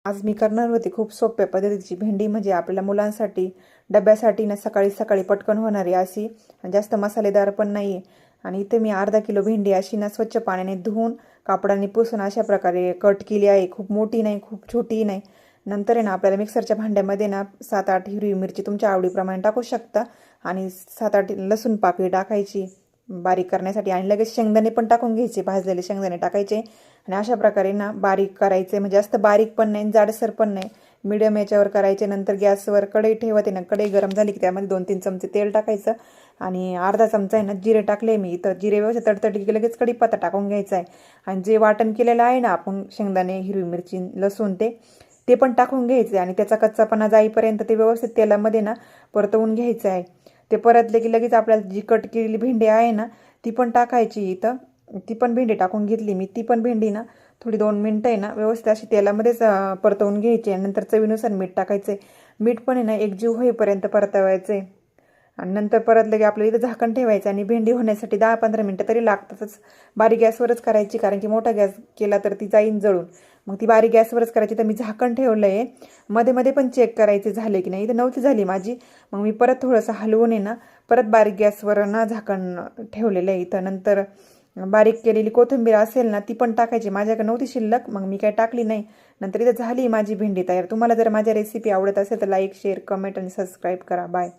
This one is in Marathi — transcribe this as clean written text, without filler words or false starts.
आज मी करणार होती खूप सोप्या पद्धतीची भेंडी, म्हणजे आपल्याला मुलांसाठी डब्यासाठी ना सकाळी सकाळी पटकन होणारी अशी, जास्त मसालेदार पण नाही आहे. आणि इथे मी अर्धा किलो भेंडी अशी ना स्वच्छ पाण्याने धुवून कापडाने पुसून अशा प्रकारे कट केली आहे. खूप मोठी नाही, खूप छोटी नाही. नंतर आहे ना आपल्याला मिक्सरच्या भांड्यामध्ये ना 7-8 हिरवी मिरची तुमच्या आवडीप्रमाणे टाकू शकता आणि 7-8 लसूण पाकळी टाकायची बारीक करण्यासाठी, आणि लगेच शेंगदाणे पण टाकून घ्यायचे, भाजलेले शेंगदाणे टाकायचे आणि अशा प्रकारे ना बारीक करायचे. म्हणजे जास्त बारीक पण नाही, जाडसर पण नाही, मीडियम याच्यावर करायचे. नंतर गॅसवर कढई ठेवते ना, कढई गरम झाली की त्यामध्ये 2-3 चमचे तेल टाकायचं आणि अर्धा चमचा आहे ना जिरे टाकले मी. तर जिरे व्यवस्थित तडतडली की लगेच कढीपत्ता टाकून घ्यायचा आहे आणि जे वाटण केलेलं आहे ना आपण, शेंगदाणे, हिरवी मिरची, लसूण, ते पण टाकून घ्यायचे आणि त्याचा कच्चापणा जाईपर्यंत ते व्यवस्थित तेलामध्ये ना परतवून घ्यायचं आहे. ते परतले की लगेच आपल्याला जी कट केलेली भेंडी आहे ना ती पण टाकायची इथं. ती पण भेंडी टाकून घेतली मी. ती पण भेंडी ना थोडी 2 मिनटं आहे ना व्यवस्थित अशी तेलामध्येच परतवून घ्यायची आणि नंतर चवीनुसार मीठ टाकायचं. मीठ पण आहे ना एकजीव होईपर्यंत परतवायचं आणि नंतर परतलं की आपल्याला इथं झाकण ठेवायचं आणि भेंडी होण्यासाठी 10-15 मिनटं तरी लागतातच. बारीक गॅसवरच करायची, कारण की मोठा गॅस केला तर ती जाईन जळून. मग ती बारीक गॅसवरच करायची. तर मी झाकण ठेवलं आहे. मध्ये मध्ये पण चेक करायचे झाले की नाही. इथं नव्हती झाली माझी, मग मी परत थोडंसं हलवून आहे ना परत बारीक गॅसवर ना झाकण ठेवलेलं आहे इथं. नंतर बारीक केलेली कोथिंबीर असेल ना ती पण टाकायची. माझ्याकडे नव्हती शिल्लक, मग मी काही टाकली नाही. नंतर इथं झाली माझी भेंडी तयार. तुम्हाला जर माझ्या रेसिपी आवडत असेल तर लाईक, शेअर, कमेंट आणि सबस्क्राईब करा. बाय.